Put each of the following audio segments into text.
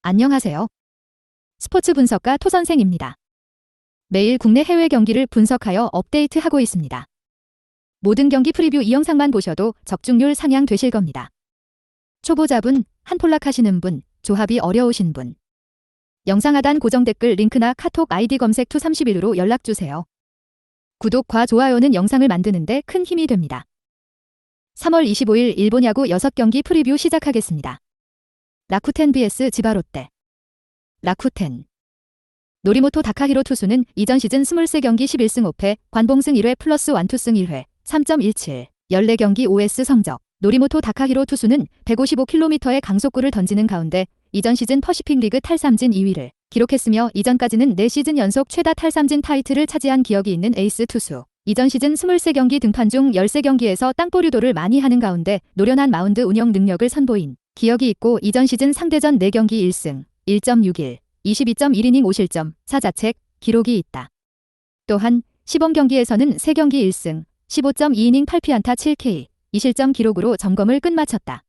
안녕하세요. 스포츠 분석가 토선생입니다. 매일 국내 해외 경기를 분석하여 업데이트하고 있습니다. 모든 경기 프리뷰 이 영상만 보셔도 적중률 상향 되실 겁니다. 초보자분, 한폴락 하시는 분, 조합이 어려우신 분. 영상 하단 고정 댓글 링크나 카톡 아이디 검색 투31으로 연락주세요. 구독과 좋아요는 영상을 만드는데 큰 힘이 됩니다. 3월 25일 일본 야구 6경기 프리뷰 시작하겠습니다. 라쿠텐 vs 지바롯데. 라쿠텐. 노리모토 다카히로 투수는 이전 시즌 23경기 11승 5패, 관봉승 1회 플러스 완투승 1회, 3.17, 14경기 OS 성적. 노리모토 다카히로 투수는 155km의 강속구를 던지는 가운데 이전 시즌 퍼시픽 리그 탈삼진 2위를 기록했으며 이전까지는 4시즌 연속 최다 탈삼진 타이틀을 차지한 기억이 있는 에이스 투수. 이전 시즌 23경기 등판 중 13경기에서 땅볼 유도를 많이 하는 가운데 노련한 마운드 운영 능력을 선보인 기억이 있고 이전 시즌 상대전 4경기 1승, 1.61, 22.1이닝 5실점, 4자책 기록이 있다. 또한 시범 경기에서는 3경기 1승, 15.2이닝 8피안타 7K, 2실점 기록으로 점검을 끝마쳤다.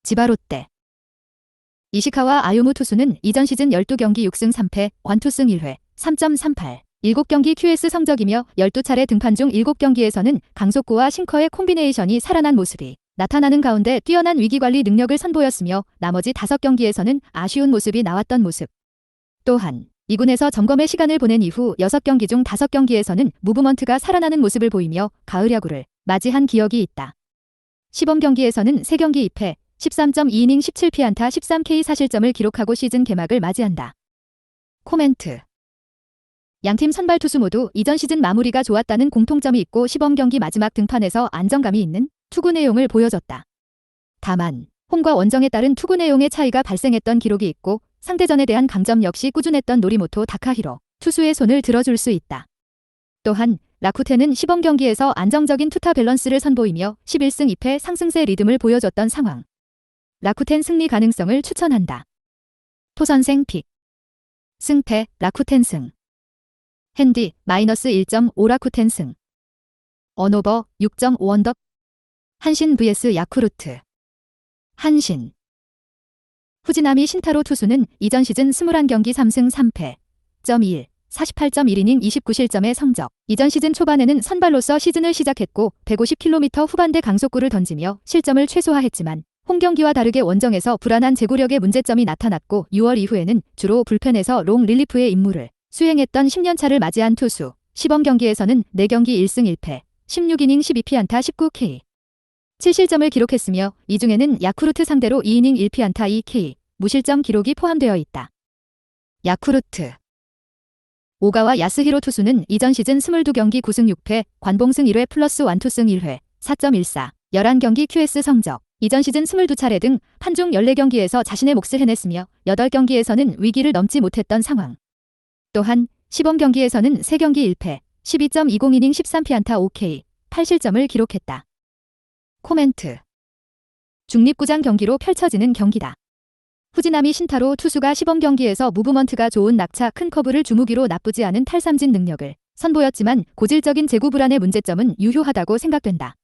지바롯데. 이시카와 아유무 투수는 이전 시즌 12경기 6승 3패, 완투승 1회, 3.38, 7경기 QS 성적이며 12차례 등판 중 7경기에서는 강속구와 싱커의 콤비네이션이 살아난 모습이 나타나는 가운데 뛰어난 위기관리 능력을 선보였으며 나머지 5경기에서는 아쉬운 모습이 나왔던 모습. 또한 2군에서 점검의 시간을 보낸 이후 6경기 중 5경기에서는 무브먼트가 살아나는 모습을 보이며 가을 야구를 맞이한 기억이 있다. 시범 경기에서는 3경기 2패, 13.2이닝 17피안타 13K 4실점을 기록하고 시즌 개막을 맞이한다. 코멘트. 양팀 선발 투수 모두 이전 시즌 마무리가 좋았다는 공통점이 있고 시범 경기 마지막 등판에서 안정감이 있는 투구 내용을 보여줬다. 다만 홈과 원정에 따른 투구 내용의 차이가 발생했던 기록이 있고 상대전에 대한 강점 역시 꾸준했던 노리모토 다카히로 투수의 손을 들어줄 수 있다. 또한 라쿠텐은 시범 경기에서 안정적인 투타 밸런스를 선보이며 11승 2패 상승세 리듬을 보여줬던 상황. 라쿠텐 승리 가능성을 추천한다. 토선생 픽. 승패 라쿠텐 승. 핸디 -1.5 라쿠텐 승. 언오버 6.5 언더. 한신 vs 야쿠르트. 한신. 후지나미 신타로 투수는 이전 시즌 21경기 3승 3패, 1.21, 48.1이닝 29실점의 성적. 이전 시즌 초반에는 선발로서 시즌을 시작했고 150km 후반대 강속구를 던지며 실점을 최소화했지만 홈경기와 다르게 원정에서 불안한 제구력의 문제점이 나타났고 6월 이후에는 주로 불펜에서 롱 릴리프의 임무를 수행했던 10년차를 맞이한 투수. 시범 경기에서는 4경기 1승 1패, 16이닝 12피안타 19K. 7실점을 기록했으며 이 중에는 야쿠르트 상대로 2이닝 1피안타 2K, 무실점 기록이 포함되어 있다. 야쿠르트. 오가와 야스히로 투수는 이전 시즌 22경기 9승 6패, 관봉승 1회 플러스 완투승 1회, 4.14, 11경기 QS 성적. 이전 시즌 22차례 등 판중 14경기에서 자신의 몫을 해냈으며 8경기에서는 위기를 넘지 못했던 상황. 또한 시범 경기에서는 3경기 1패, 12.20이닝 13피안타 5K, 8실점을 기록했다. 코멘트. 중립구장 경기로 펼쳐지는 경기다. 후지나미 신타로 투수가 시범 경기에서 무브먼트가 좋은 낙차 큰 커브를 주무기로 나쁘지 않은 탈삼진 능력을 선보였지만 고질적인 제구 불안의 문제점은 유효하다고 생각된다.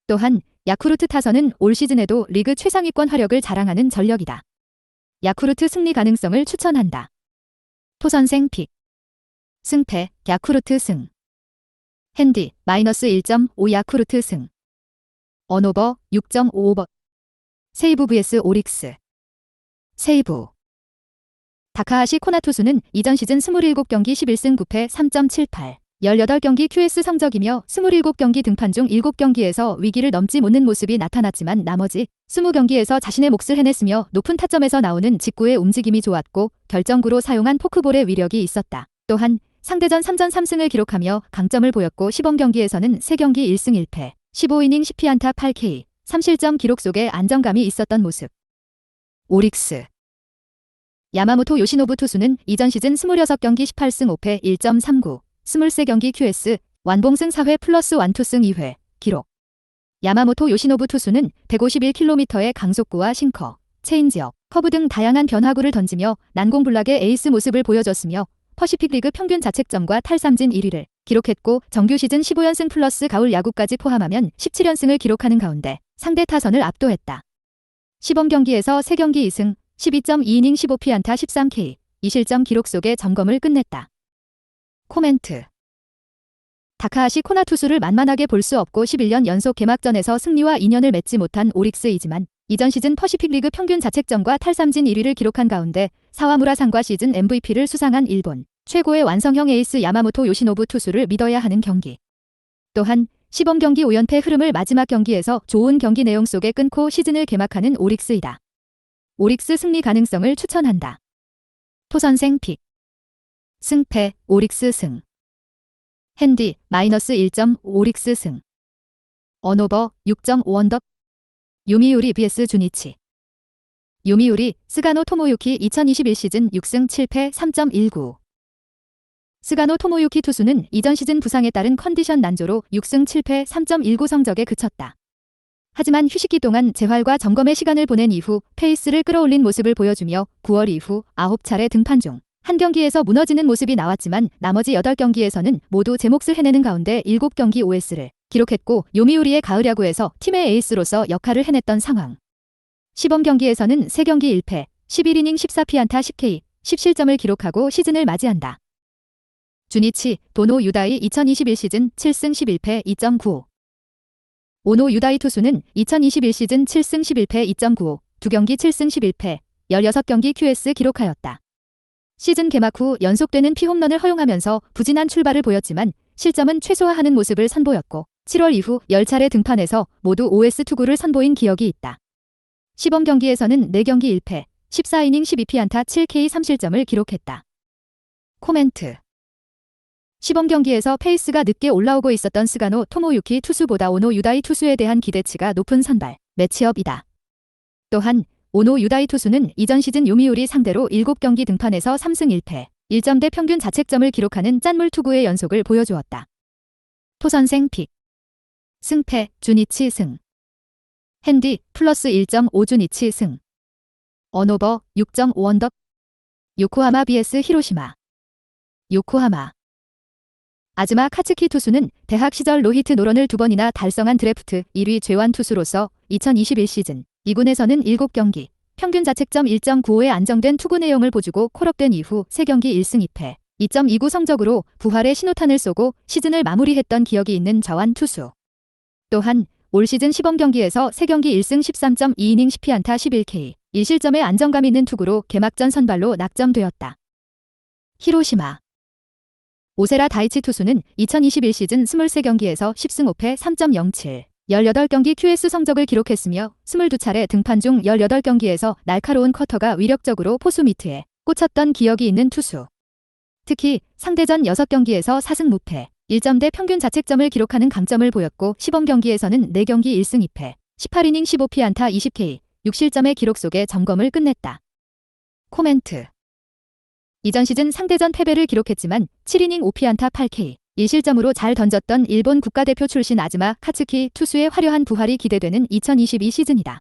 또한 야쿠르트 타선은 올 시즌에도 리그 최상위권 화력을 자랑하는 전력이다. 야쿠르트 승리 가능성을 추천한다. 토선생 픽. 승패 야쿠르트 승. 핸디 -1.5 야쿠르트 승. 언오버 6.5 오버. 세이브 vs 오릭스. 세이브. 다카하시 코나 투수는 이전 시즌 27경기 11승 9패 3.78, 18경기 QS 성적이며 27경기 등판 중 7경기에서 위기를 넘지 못는 모습이 나타났지만 나머지 20경기에서 자신의 몫을 해냈으며 높은 타점에서 나오는 직구의 움직임이 좋았고 결정구로 사용한 포크볼의 위력이 있었다. 또한 상대전 3전 3승을 기록하며 강점을 보였고 시범 경기에서는 3경기 1승 1패, 15이닝 10피안타 8K, 3실점 기록 속에 안정감이 있었던 모습. 오릭스. 야마모토 요시노부 투수는 이전 시즌 26경기 18승 5패 1.39, 23경기 QS, 완봉승 4회 플러스 완투승 2회, 기록. 야마모토 요시노부 투수는 151km의 강속구와 싱커, 체인지업, 커브 등 다양한 변화구를 던지며 난공불락의 에이스 모습을 보여줬으며 퍼시픽 리그 평균 자책점과 탈삼진 1위를 기록했고 정규 시즌 15연승 플러스 가을 야구까지 포함하면 17연승을 기록하는 가운데 상대 타선을 압도했다. 시범 경기에서 3경기 2승, 12.2이닝 15피안타 13K, 2실점 기록 속에 점검을 끝냈다. 코멘트. 다카하시 코나 투수를 만만하게 볼 수 없고 11년 연속 개막전에서 승리와 인연을 맺지 못한 오릭스이지만 이전 시즌 퍼시픽리그 평균 자책점과 탈삼진 1위를 기록한 가운데 사와무라상과 시즌 MVP를 수상한 일본 최고의 완성형 에이스 야마모토 요시노부 투수를 믿어야 하는 경기. 또한 시범 경기 5연패 흐름을 마지막 경기에서 좋은 경기 내용 속에 끊고 시즌을 개막하는 오릭스이다. 오릭스 승리 가능성을 추천한다. 토선생 픽. 승패 오릭스 승. 핸디 -1.5 오릭스 승. 언오버 6.5 언덕. 요미우리 vs 주니치. 요미우리 스가노 토모유키 2021 시즌 6승 7패 3.19. 스가노 토모유키 투수는 이전 시즌 부상에 따른 컨디션 난조로 6승 7패 3.19 성적에 그쳤다. 하지만 휴식기 동안 재활과 점검의 시간을 보낸 이후 페이스를 끌어올린 모습을 보여주며 9월 이후 9차례 등판 중 한 경기에서 무너지는 모습이 나왔지만 나머지 8경기에서는 모두 제 몫을 해내는 가운데 7경기 OS를 기록했고 요미우리의 가을 야구에서 팀의 에이스로서 역할을 해냈던 상황. 시범 경기에서는 3경기 1패, 11이닝 14피안타 10K, 10실점을 기록하고 시즌을 맞이한다. 주니치, 도노 유다이 2021 시즌 7승 11패 2.95. 오노 유다이 투수는 2021 시즌 7승 11패 2.95, 2경기 7승 11패, 16경기 QS 기록하였다. 시즌 개막 후 연속되는 피홈런을 허용하면서 부진한 출발을 보였지만 실점은 최소화하는 모습을 선보였고 7월 이후 10차례 등판에서 모두 OS 투구를 선보인 기억이 있다. 시범 경기에서는 4경기 1패, 14이닝 12피안타 7K 3실점을 기록했다. 코멘트. 시범 경기에서 페이스가 늦게 올라오고 있었던 스가노 토모유키 투수보다 오노 유다이 투수에 대한 기대치가 높은 선발 매치업이다. 또한 오노 유다이 투수는 이전 시즌 요미우리 상대로 7경기 등판에서 3승 1패, 1점대 평균 자책점을 기록하는 짠물 투구의 연속을 보여주었다. 토선생 픽. 승패 주니치 승. 핸디 +1.5 주니치 승. 언오버 6.5 언덕. 요코하마 vs 히로시마. 요코하마. 아즈마 카츠키 투수는 대학 시절 노히트 노런을 2번이나 달성한 드래프트 1위 죄완 투수로서 2021 시즌 2군에서는 7경기, 평균 자책점 1.95의 안정된 투구 내용을 보여주고 콜업된 이후 3경기 1승 2패, 2.29 성적으로 부활의 신호탄을 쏘고 시즌을 마무리했던 기억이 있는 저완 투수. 또한 올 시즌 시범 경기에서 3경기 1승 13.2이닝 10피안타 11K, 1실점의 안정감 있는 투구로 개막전 선발로 낙점되었다. 히로시마. 오세라 다이치 투수는 2021 시즌 23경기에서 10승 5패 3.07, 18경기 QS 성적을 기록했으며 22차례 등판 중 18경기에서 날카로운 커터가 위력적으로 포수 미트에 꽂혔던 기억이 있는 투수. 특히 상대전 6경기에서 4승 무패, 1점대 평균 자책점을 기록하는 강점을 보였고 시범 경기에서는 4경기 1승 2패, 18이닝 15피안타 20K, 6실점의 기록 속에 점검을 끝냈다. 코멘트. 이전 시즌 상대전 패배를 기록했지만 7이닝 5피안타 8K, 1실점으로 잘 던졌던 일본 국가대표 출신 아즈마 카츠키 투수의 화려한 부활이 기대되는 2022 시즌이다.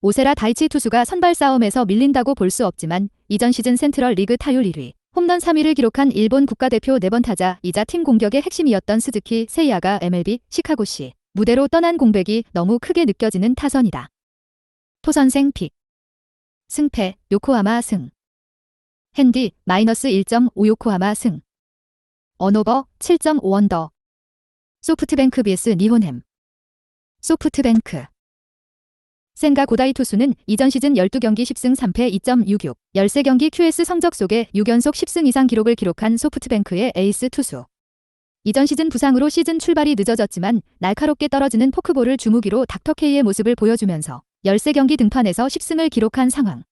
오세라 다이치 투수가 선발 싸움에서 밀린다고 볼 수 없지만 이전 시즌 센트럴 리그 타율 1위, 홈런 3위를 기록한 일본 국가대표 4번 타자이자 팀 공격의 핵심이었던 스즈키 세이야가 MLB 시카고시 무대로 떠난 공백이 너무 크게 느껴지는 타선이다. 토선생 픽. 승패 요코하마 승. 핸디 -1.5 요코하마 승. 언오버 7.5 언더. 소프트뱅크 vs 니혼햄. 소프트뱅크. 센가 고다이 투수는 이전 시즌 12경기 10승 3패 2.66, 13경기 QS 성적 속에 6연속 10승 이상 기록을 기록한 소프트뱅크의 에이스 투수. 이전 시즌 부상으로 시즌 출발이 늦어졌지만 날카롭게 떨어지는 포크볼을 주무기로 닥터케이의 모습을 보여주면서 13경기 등판에서 10승을 기록한 상황.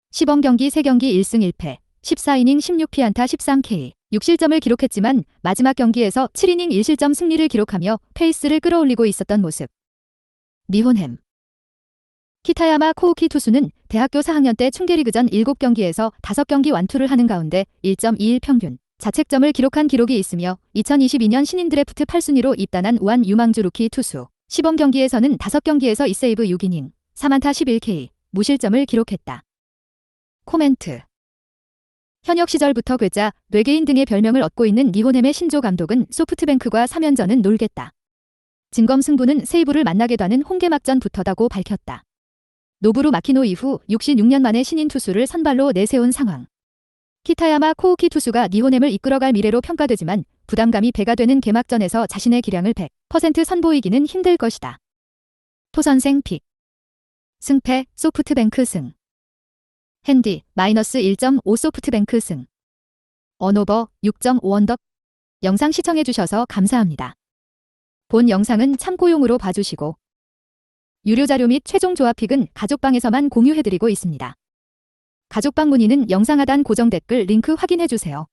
시범 경기 3경기 1승 1패, 14이닝 16피안타 13K, 6실점을 기록했지만 마지막 경기에서 7이닝 1실점 승리를 기록하며 페이스를 끌어올리고 있었던 모습. 니혼햄. 키타야마 코우키 투수는 대학교 4학년 때 충계리그전 7경기에서 5경기 완투를 하는 가운데 1.21 평균 자책점을 기록한 기록이 있으며 2022년 신인 드래프트 8순위로 입단한 우한 유망주 루키 투수. 시범 경기에서는 5경기에서 2세이브 6이닝, 3안타 11K, 무실점을 기록했다. 코멘트. 현역 시절부터 괴짜, 뇌계인 등의 별명을 얻고 있는 니혼햄의 신조 감독은 소프트뱅크과 3연전은 놀겠다. 진검승부는 세이브를 만나게 되는 홈개막전부터다고 밝혔다. 노부루 마키노 이후 66년 만에 신인 투수를 선발로 내세운 상황. 키타야마 코우키 투수가 니혼엠을 이끌어갈 미래로 평가되지만 부담감이 배가 되는 개막전에서 자신의 기량을 100% 선보이기는 힘들 것이다. 토선생 픽. 승패 소프트뱅크 승. 핸디 -1.5 소프트뱅크 승. 언오버 6.5 언더. 영상 시청해주셔서 감사합니다. 본 영상은 참고용으로 봐주시고 유료 자료 및 최종 조합 픽은 가족방에서만 공유해드리고 있습니다. 가족방 문의는 영상 하단 고정 댓글 링크 확인해주세요.